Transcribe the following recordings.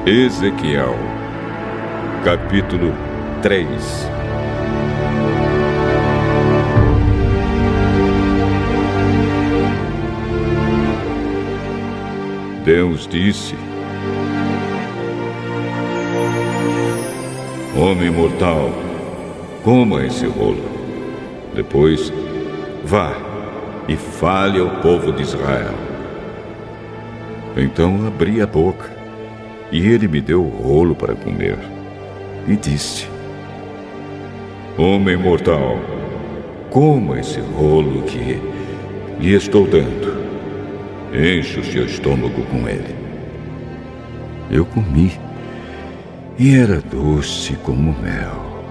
Ezequiel, capítulo 3. Deus disse: Homem mortal, coma esse rolo. Depois, vá e fale ao povo de Israel. Então abri a boca, e ele me deu o rolo para comer. E disse: Homem mortal, coma esse rolo que lhe estou dando. Enche o seu estômago com ele. Eu comi, e era doce como mel.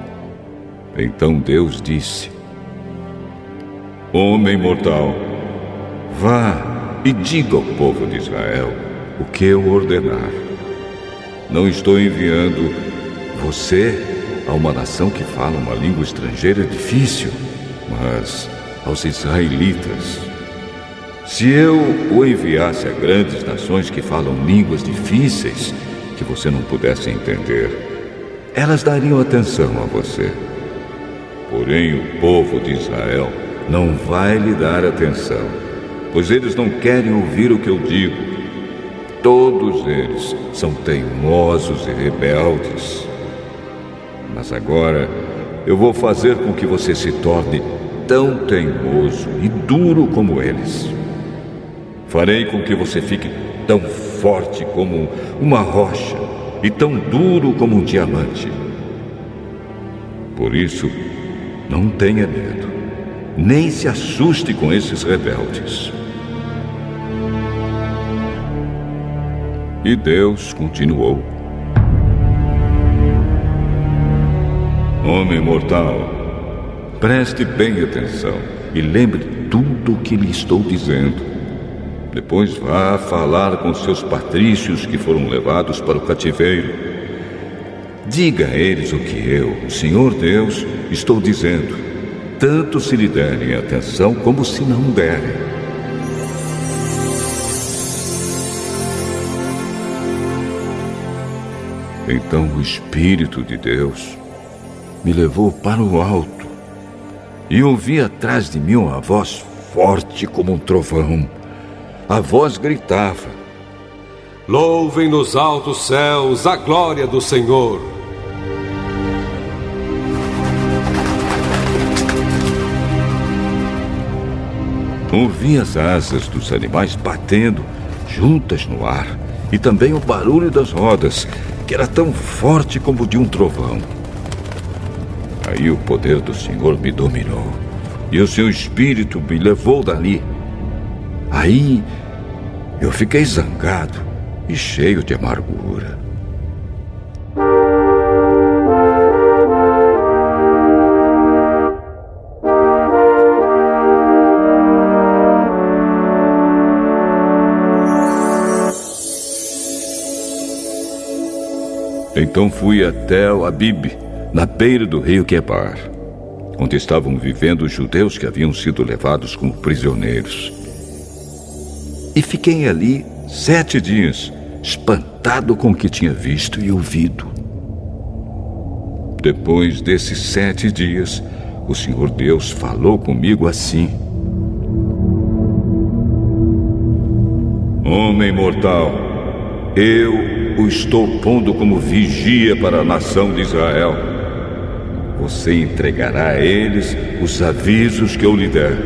Então Deus disse: Homem mortal, vá e diga ao povo de Israel o que eu ordenar. Não estou enviando você a uma nação que fala uma língua estrangeira difícil, mas aos israelitas. Se eu o enviasse a grandes nações que falam línguas difíceis que você não pudesse entender, elas dariam atenção a você. Porém, o povo de Israel não vai lhe dar atenção, pois eles não querem ouvir o que eu digo. Todos eles são teimosos e rebeldes. Mas agora eu vou fazer com que você se torne tão teimoso e duro como eles. Farei com que você fique tão forte como uma rocha e tão duro como um diamante. Por isso, não tenha medo, nem se assuste com esses rebeldes. E Deus continuou: Homem mortal, preste bem atenção e lembre tudo o que lhe estou dizendo. Depois vá falar com seus patrícios que foram levados para o cativeiro. Diga a eles o que eu, o Senhor Deus, estou dizendo, tanto se lhe derem atenção como se não derem. Então o Espírito de Deus me levou para o alto e ouvi atrás de mim uma voz forte como um trovão. A voz gritava: Louvem nos altos céus a glória do Senhor. Ouvi as asas dos animais batendo juntas no ar e também o barulho das rodas, que era tão forte como o de um trovão. Aí o poder do Senhor me dominou e o seu Espírito me levou dali. Aí eu fiquei zangado e cheio de amargura. Então fui até Abib, na beira do rio Quebar, onde estavam vivendo os judeus que haviam sido levados como prisioneiros. E fiquei ali 7 dias, espantado com o que tinha visto e ouvido. Depois desses 7 dias, o Senhor Deus falou comigo assim: Homem mortal, eu o estou pondo como vigia para a nação de Israel. Você entregará a eles os avisos que eu lhe der.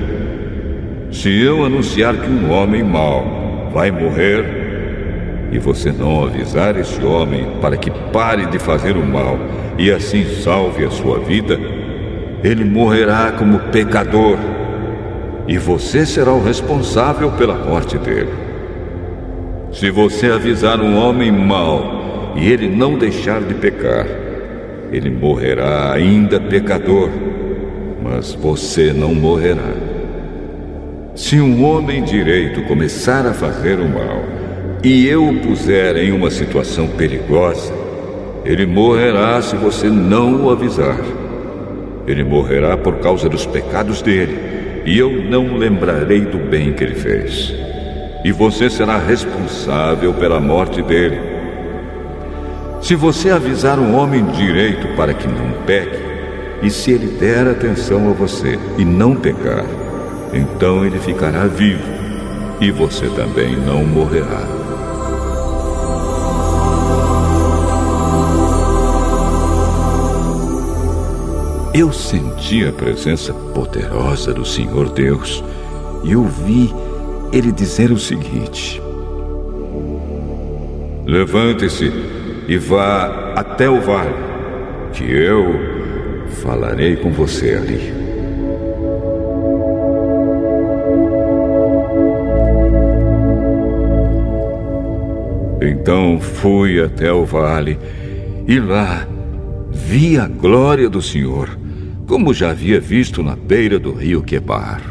Se eu anunciar que um homem mau vai morrer, e você não avisar esse homem para que pare de fazer o mal e assim salve a sua vida, ele morrerá como pecador, e você será o responsável pela morte dele. Se você avisar um homem mau e ele não deixar de pecar, ele morrerá ainda pecador, mas você não morrerá. Se um homem direito começar a fazer o mal e eu o puser em uma situação perigosa, ele morrerá se você não o avisar. Ele morrerá por causa dos pecados dele, e eu não lembrarei do bem que ele fez. E você será responsável pela morte dele. Se você avisar um homem direito para que não peque, e se ele der atenção a você e não pecar, então ele ficará vivo e você também não morrerá. Eu senti a presença poderosa do Senhor Deus e ouvi ele dizer o seguinte: levante-se e vá até o vale, que eu falarei com você ali. Então fui até o vale e lá vi a glória do Senhor, como já havia visto na beira do rio Quebar.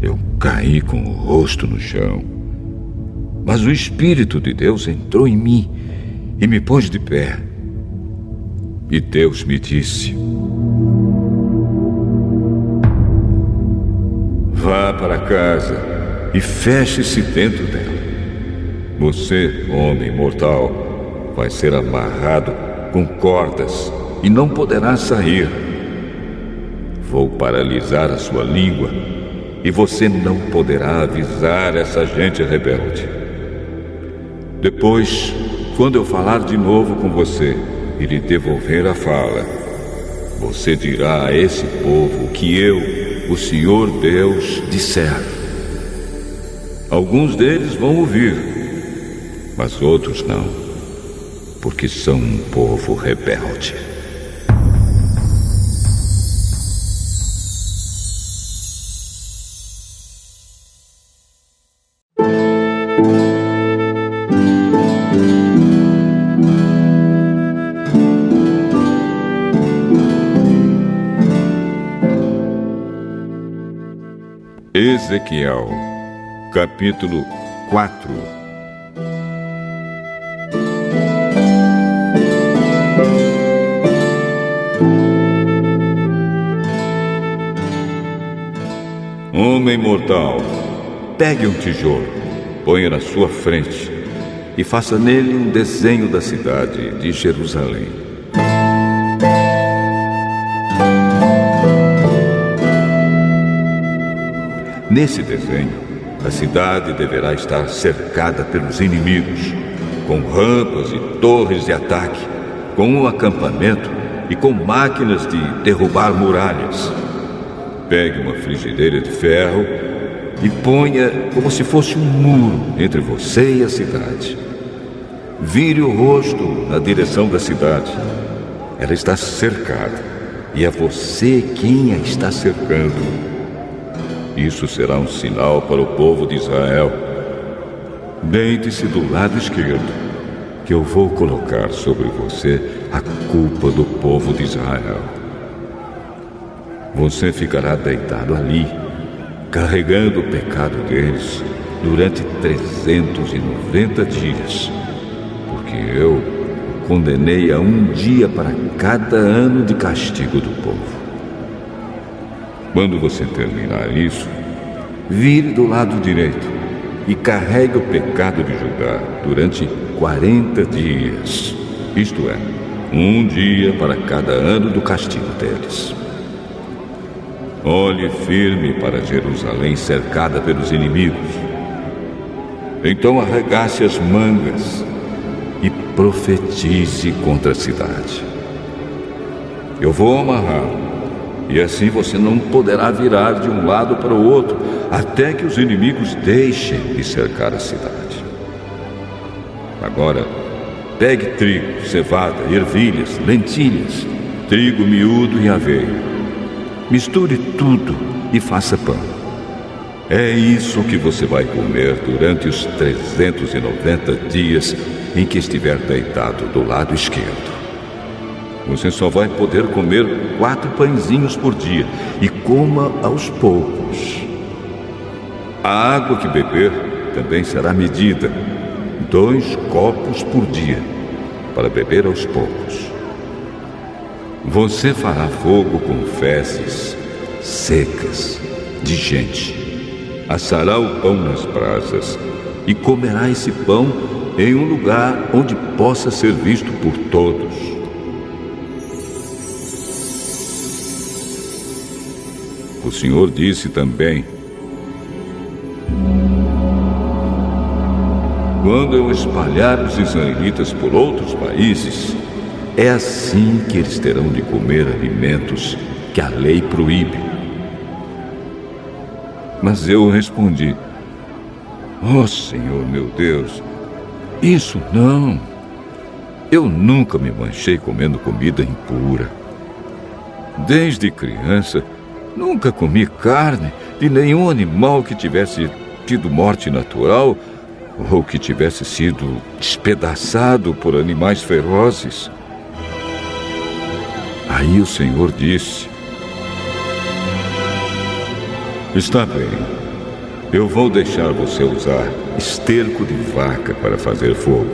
Eu caí com o rosto no chão, mas o Espírito de Deus entrou em mim e me pôs de pé. E Deus me disse: vá para casa e feche-se dentro dela. Você, homem mortal, vai ser amarrado com cordas e não poderá sair. Vou paralisar a sua língua e você não poderá avisar essa gente rebelde. Depois, quando eu falar de novo com você e lhe devolver a fala, você dirá a esse povo que eu, o Senhor Deus, disser. Alguns deles vão ouvir, mas outros não, porque são um povo rebelde. Ezequiel, capítulo 4. Homem mortal, pegue um tijolo, ponha na sua frente e faça nele um desenho da cidade de Jerusalém. Nesse desenho, a cidade deverá estar cercada pelos inimigos, com rampas e torres de ataque, com um acampamento e com máquinas de derrubar muralhas. Pegue uma frigideira de ferro e ponha como se fosse um muro entre você e a cidade. Vire o rosto na direção da cidade. Ela está cercada e é você quem a está cercando. Isso será um sinal para o povo de Israel. Deite-se do lado esquerdo, que eu vou colocar sobre você a culpa do povo de Israel. Você ficará deitado ali, carregando o pecado deles durante 390 dias, porque eu o condenei a um dia para cada ano de castigo do povo. Quando você terminar isso, vire do lado direito e carregue o pecado de Judá durante 40 dias. Isto é, um dia para cada ano do castigo deles. Olhe firme para Jerusalém cercada pelos inimigos. Então arregace as mangas e profetize contra a cidade. Eu vou amarrá-lo. E assim você não poderá virar de um lado para o outro, até que os inimigos deixem de cercar a cidade. Agora, pegue trigo, cevada, ervilhas, lentilhas, trigo miúdo e aveia. Misture tudo e faça pão. É isso que você vai comer durante os 390 dias em que estiver deitado do lado esquerdo. Você só vai poder comer 4 pãezinhos por dia e coma aos poucos. A água que beber também será medida, 2 copos por dia, para beber aos poucos. Você fará fogo com fezes secas de gente, assará o pão nas brasas e comerá esse pão em um lugar onde possa ser visto por todos. O Senhor disse também: quando eu espalhar os israelitas por outros países, é assim que eles terão de comer alimentos que a lei proíbe. Mas eu respondi: ó Senhor meu Deus, isso não. Eu nunca me manchei comendo comida impura. Desde criança, nunca comi carne de nenhum animal que tivesse tido morte natural ou que tivesse sido despedaçado por animais ferozes. Aí o Senhor disse: está bem, eu vou deixar você usar esterco de vaca para fazer fogo.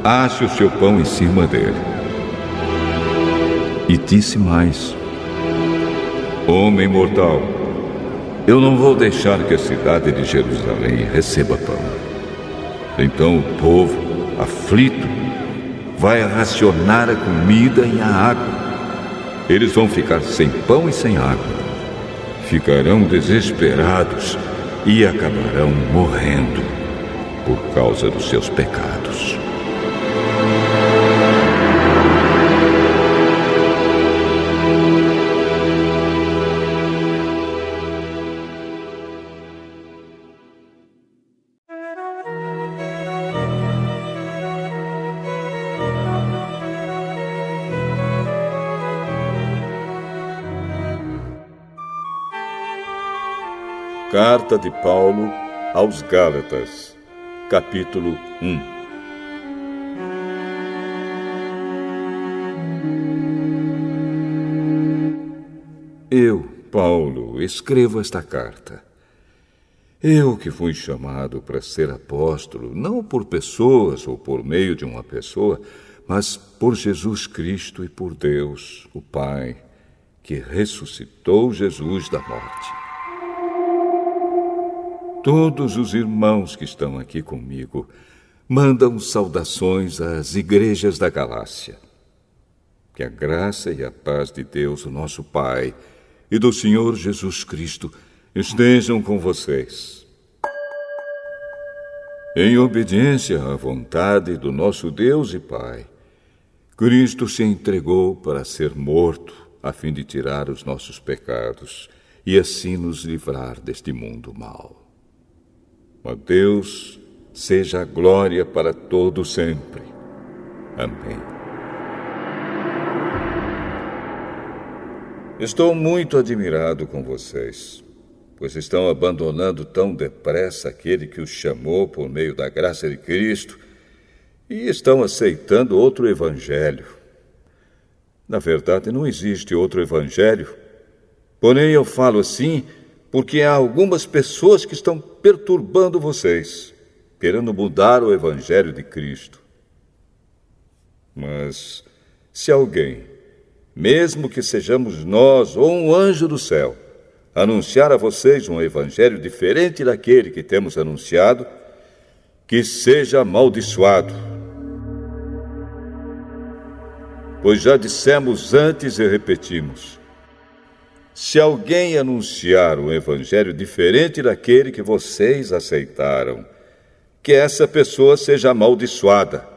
Ache o seu pão em cima dele. E disse mais: homem mortal, eu não vou deixar que a cidade de Jerusalém receba pão. Então o povo, aflito, vai racionar a comida e a água. Eles vão ficar sem pão e sem água. Ficarão desesperados e acabarão morrendo por causa dos seus pecados. Carta de Paulo aos Gálatas, capítulo 1. Eu, Paulo, escrevo esta carta. Eu que fui chamado para ser apóstolo, não por pessoas ou por meio de uma pessoa, mas por Jesus Cristo e por Deus, o Pai, que ressuscitou Jesus da morte. Todos os irmãos que estão aqui comigo mandam saudações às igrejas da Galácia. Que a graça e a paz de Deus, o nosso Pai, e do Senhor Jesus Cristo estejam com vocês. Em obediência à vontade do nosso Deus e Pai, Cristo se entregou para ser morto, a fim de tirar os nossos pecados e assim nos livrar deste mundo mau. A Deus seja a glória para todo sempre. Amém. Estou muito admirado com vocês, pois estão abandonando tão depressa aquele que os chamou por meio da graça de Cristo e estão aceitando outro evangelho. Na verdade, não existe outro evangelho, porém eu falo assim porque há algumas pessoas que estão perturbando vocês, querendo mudar o evangelho de Cristo. Mas se alguém, mesmo que sejamos nós ou um anjo do céu, anunciar a vocês um evangelho diferente daquele que temos anunciado, que seja amaldiçoado. Pois já dissemos antes e repetimos: se alguém anunciar um evangelho diferente daquele que vocês aceitaram, que essa pessoa seja amaldiçoada.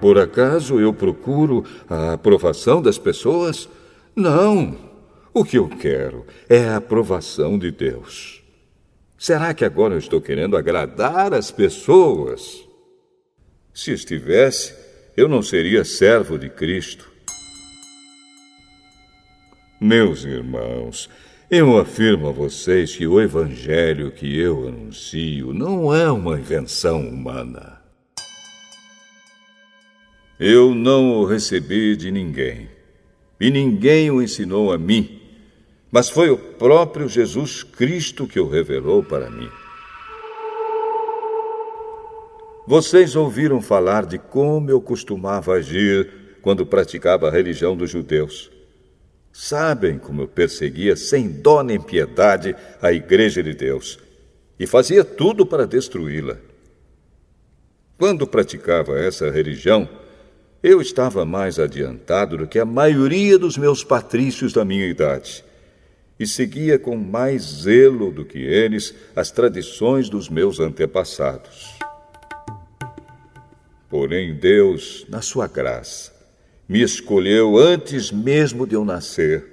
Por acaso eu procuro a aprovação das pessoas? Não. O que eu quero é a aprovação de Deus. Será que agora eu estou querendo agradar as pessoas? Se estivesse, eu não seria servo de Cristo. Meus irmãos, eu afirmo a vocês que o evangelho que eu anuncio não é uma invenção humana. Eu não o recebi de ninguém, e ninguém o ensinou a mim, mas foi o próprio Jesus Cristo que o revelou para mim. Vocês ouviram falar de como eu costumava agir quando praticava a religião dos judeus. Sabem como eu perseguia sem dó nem piedade a Igreja de Deus e fazia tudo para destruí-la. Quando praticava essa religião, eu estava mais adiantado do que a maioria dos meus patrícios da minha idade e seguia com mais zelo do que eles as tradições dos meus antepassados. Porém, Deus, na sua graça, me escolheu antes mesmo de eu nascer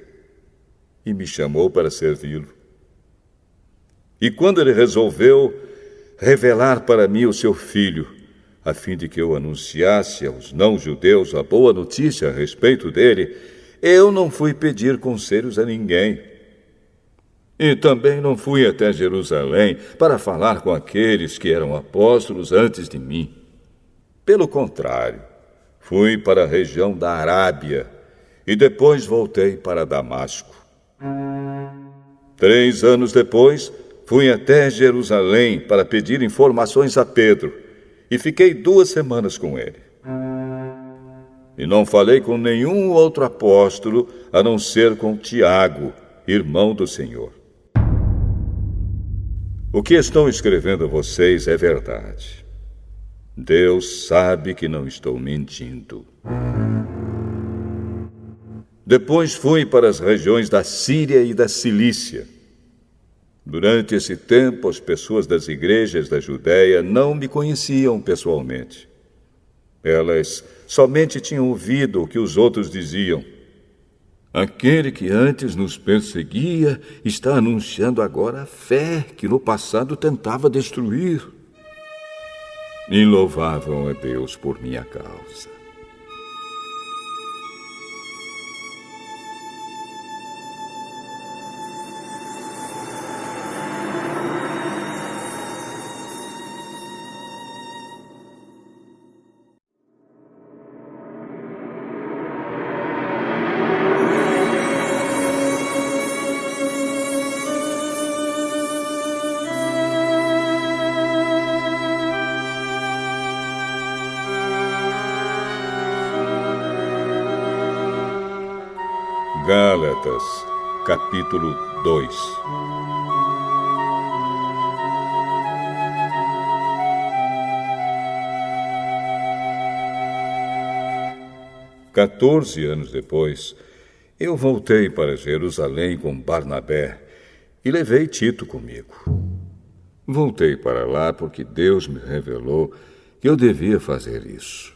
e me chamou para servi-lo. E quando ele resolveu revelar para mim o seu filho, a fim de que eu anunciasse aos não-judeus a boa notícia a respeito dele, eu não fui pedir conselhos a ninguém. E também não fui até Jerusalém para falar com aqueles que eram apóstolos antes de mim. Pelo contrário, fui para a região da Arábia e depois voltei para Damasco. 3 anos depois, fui até Jerusalém para pedir informações a Pedro e fiquei 2 semanas com ele. E não falei com nenhum outro apóstolo a não ser com Tiago, irmão do Senhor. O que estou escrevendo a vocês é verdade. Deus sabe que não estou mentindo. Depois fui para as regiões da Síria e da Cilícia. Durante esse tempo, as pessoas das igrejas da Judéia não me conheciam pessoalmente. Elas somente tinham ouvido o que os outros diziam. Aquele que antes nos perseguia está anunciando agora a fé que no passado tentava destruir. E louvavam a Deus por minha causa. Gálatas, capítulo 2. Quatorze anos depois, eu voltei para Jerusalém com Barnabé e levei Tito comigo. Voltei para lá porque Deus me revelou que eu devia fazer isso.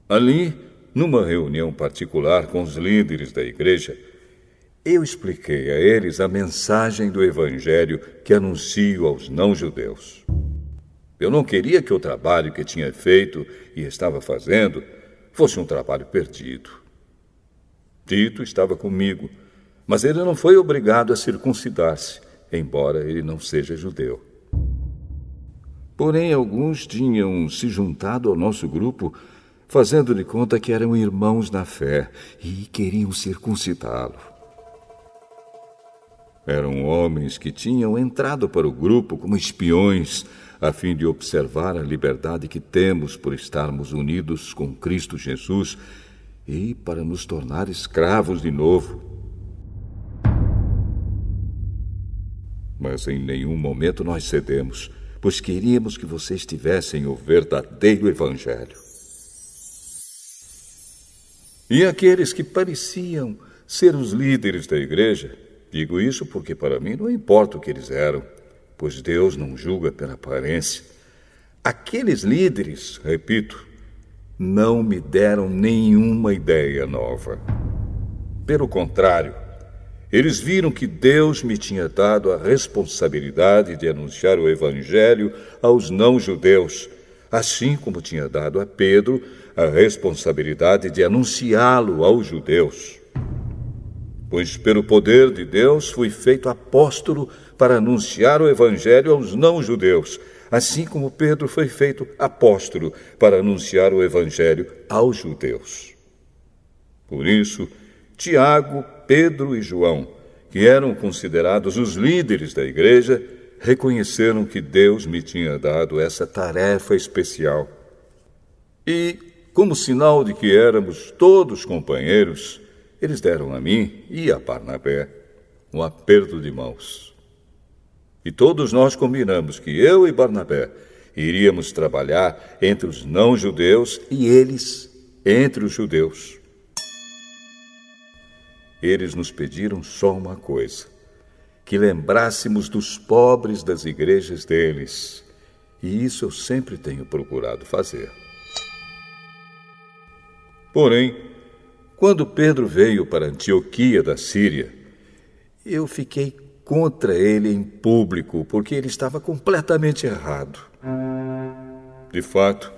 Ali, numa reunião particular com os líderes da igreja, eu expliquei a eles a mensagem do Evangelho que anuncio aos não-judeus. Eu não queria que o trabalho que tinha feito e estava fazendo fosse um trabalho perdido. Tito estava comigo, mas ele não foi obrigado a circuncidar-se, embora ele não seja judeu. Porém, alguns tinham se juntado ao nosso grupo fazendo de conta que eram irmãos na fé e queriam circuncidá-lo. Eram homens que tinham entrado para o grupo como espiões, a fim de observar a liberdade que temos por estarmos unidos com Cristo Jesus e para nos tornar escravos de novo. Mas em nenhum momento nós cedemos, pois queríamos que vocês tivessem o verdadeiro Evangelho. E aqueles que pareciam ser os líderes da igreja, digo isso porque para mim não importa o que eles eram, pois Deus não julga pela aparência. Aqueles líderes, repito, não me deram nenhuma ideia nova. Pelo contrário, eles viram que Deus me tinha dado a responsabilidade de anunciar o Evangelho aos não-judeus, assim como tinha dado a Pedro a responsabilidade de anunciá-lo aos judeus. Pois pelo poder de Deus fui feito apóstolo para anunciar o Evangelho aos não-judeus, assim como Pedro foi feito apóstolo para anunciar o Evangelho aos judeus. Por isso, Tiago, Pedro e João, que eram considerados os líderes da igreja, reconheceram que Deus me tinha dado essa tarefa especial. E, como sinal de que éramos todos companheiros, eles deram a mim e a Barnabé um aperto de mãos. E todos nós combinamos que eu e Barnabé iríamos trabalhar entre os não-judeus e eles entre os judeus. Eles nos pediram só uma coisa: que lembrássemos dos pobres das igrejas deles. E isso eu sempre tenho procurado fazer. Porém, quando Pedro veio para Antioquia da Síria, eu fiquei contra ele em público, porque ele estava completamente errado. De fato,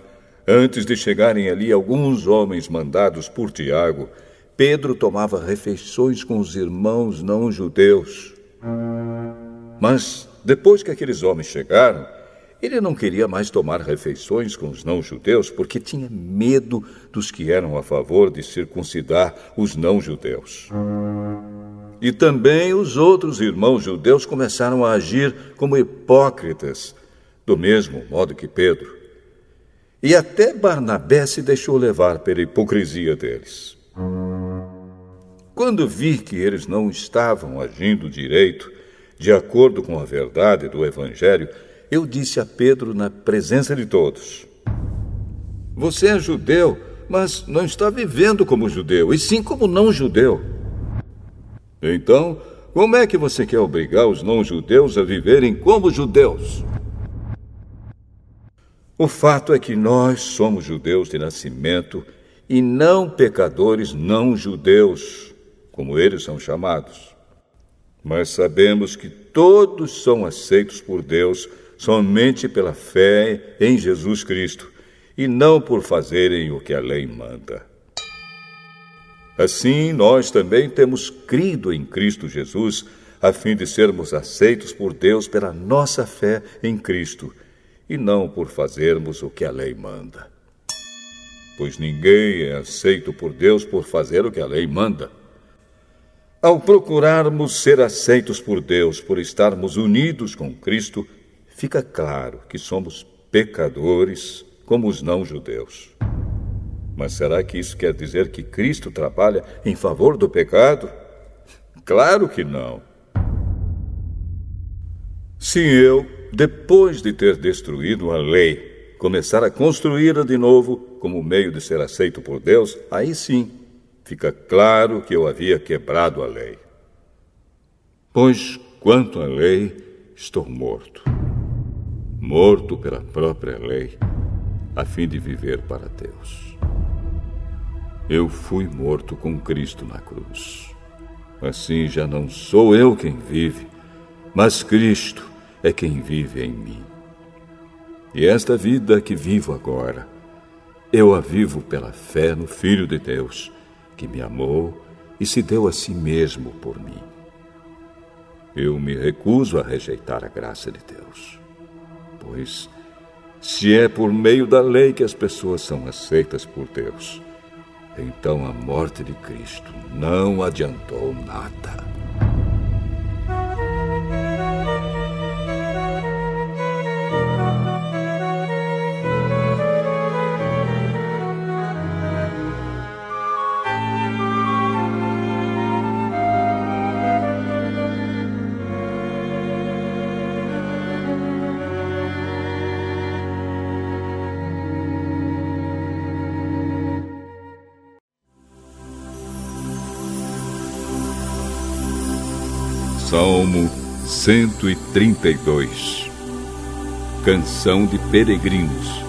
antes de chegarem ali alguns homens mandados por Tiago, Pedro tomava refeições com os irmãos não-judeus. Mas, depois que aqueles homens chegaram, ele não queria mais tomar refeições com os não-judeus porque tinha medo dos que eram a favor de circuncidar os não-judeus. E também os outros irmãos judeus começaram a agir como hipócritas, do mesmo modo que Pedro. E até Barnabé se deixou levar pela hipocrisia deles. Quando vi que eles não estavam agindo direito, de acordo com a verdade do Evangelho, eu disse a Pedro na presença de todos: você é judeu, mas não está vivendo como judeu, e sim como não-judeu. Então, como é que você quer obrigar os não-judeus a viverem como judeus? O fato é que nós somos judeus de nascimento e não pecadores não-judeus, como eles são chamados. Mas sabemos que todos são aceitos por Deus somente pela fé em Jesus Cristo, e não por fazerem o que a lei manda. Assim, nós também temos crido em Cristo Jesus, a fim de sermos aceitos por Deus pela nossa fé em Cristo, e não por fazermos o que a lei manda. Pois ninguém é aceito por Deus por fazer o que a lei manda. Ao procurarmos ser aceitos por Deus por estarmos unidos com Cristo, fica claro que somos pecadores como os não-judeus. Mas será que isso quer dizer que Cristo trabalha em favor do pecado? Claro que não. Se eu, depois de ter destruído a lei, começar a construí-la de novo como meio de ser aceito por Deus, aí sim fica claro que eu havia quebrado a lei. Pois, quanto à lei, estou morto. Morto pela própria lei, a fim de viver para Deus. Eu fui morto com Cristo na cruz. Assim já não sou eu quem vive, mas Cristo é quem vive em mim. E esta vida que vivo agora, eu a vivo pela fé no Filho de Deus, que me amou e se deu a si mesmo por mim. Eu me recuso a rejeitar a graça de Deus. Pois, se é por meio da lei que as pessoas são aceitas por Deus, então a morte de Cristo não adiantou nada. Salmo 132. Canção de peregrinos.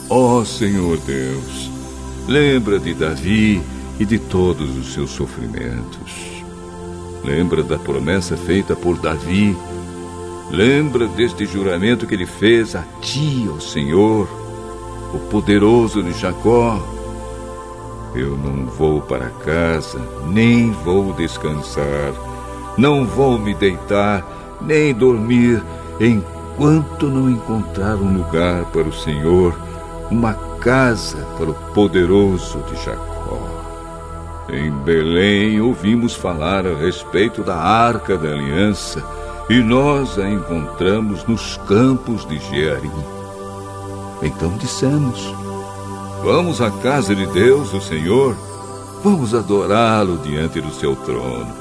Ó Senhor Deus, lembra de Davi e de todos os seus sofrimentos. Lembra da promessa feita por Davi. Lembra deste juramento que ele fez a ti, ó Senhor, o poderoso de Jacó. Eu não vou para casa, nem vou descansar, não vou me deitar, nem dormir, enquanto não encontrar um lugar para o Senhor, uma casa para o poderoso de Jacó. Em Belém ouvimos falar a respeito da Arca da Aliança, e nós a encontramos nos campos de Jearim. Então dissemos: vamos à casa de Deus, o Senhor, vamos adorá-lo diante do seu trono.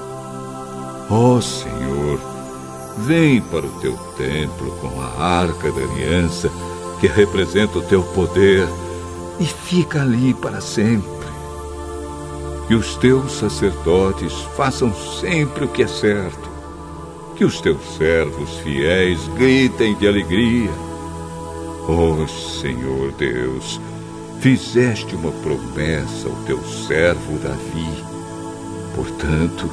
Ó Senhor, vem para o teu templo com a arca da aliança, que representa o teu poder, e fica ali para sempre. Que os teus sacerdotes façam sempre o que é certo. Que os teus servos fiéis gritem de alegria. Oh, Senhor Deus, fizeste uma promessa ao teu servo Davi. Portanto,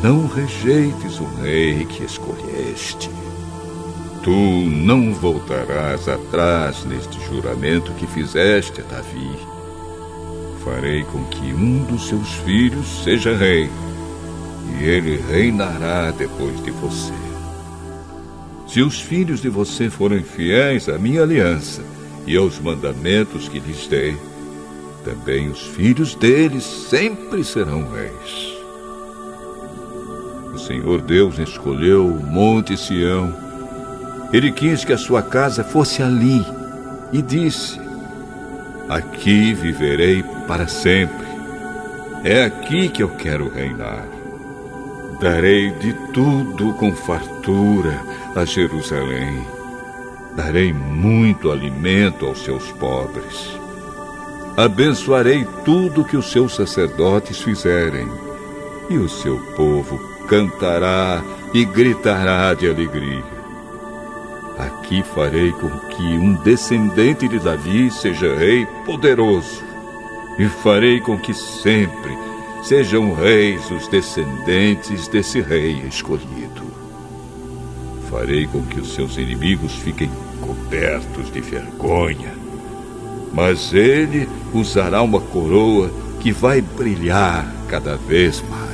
não rejeites o rei que escolheste. Tu não voltarás atrás neste juramento que fizeste a Davi. Farei com que um dos seus filhos seja rei, e ele reinará depois de você. Se os filhos de você forem fiéis à minha aliança e aos mandamentos que lhes dei, também os filhos deles sempre serão reis. O Senhor Deus escolheu o Monte Sião. Ele quis que a sua casa fosse ali e disse: aqui viverei para sempre. É aqui que eu quero reinar. Darei de tudo com fartura a Jerusalém. Darei muito alimento aos seus pobres. Abençoarei tudo que os seus sacerdotes fizerem, e o seu povo cantará e gritará de alegria. Aqui farei com que um descendente de Davi seja rei poderoso, e farei com que sempre sejam reis os descendentes desse rei escolhido. Farei com que os seus inimigos fiquem cobertos de vergonha, mas ele usará uma coroa que vai brilhar cada vez mais.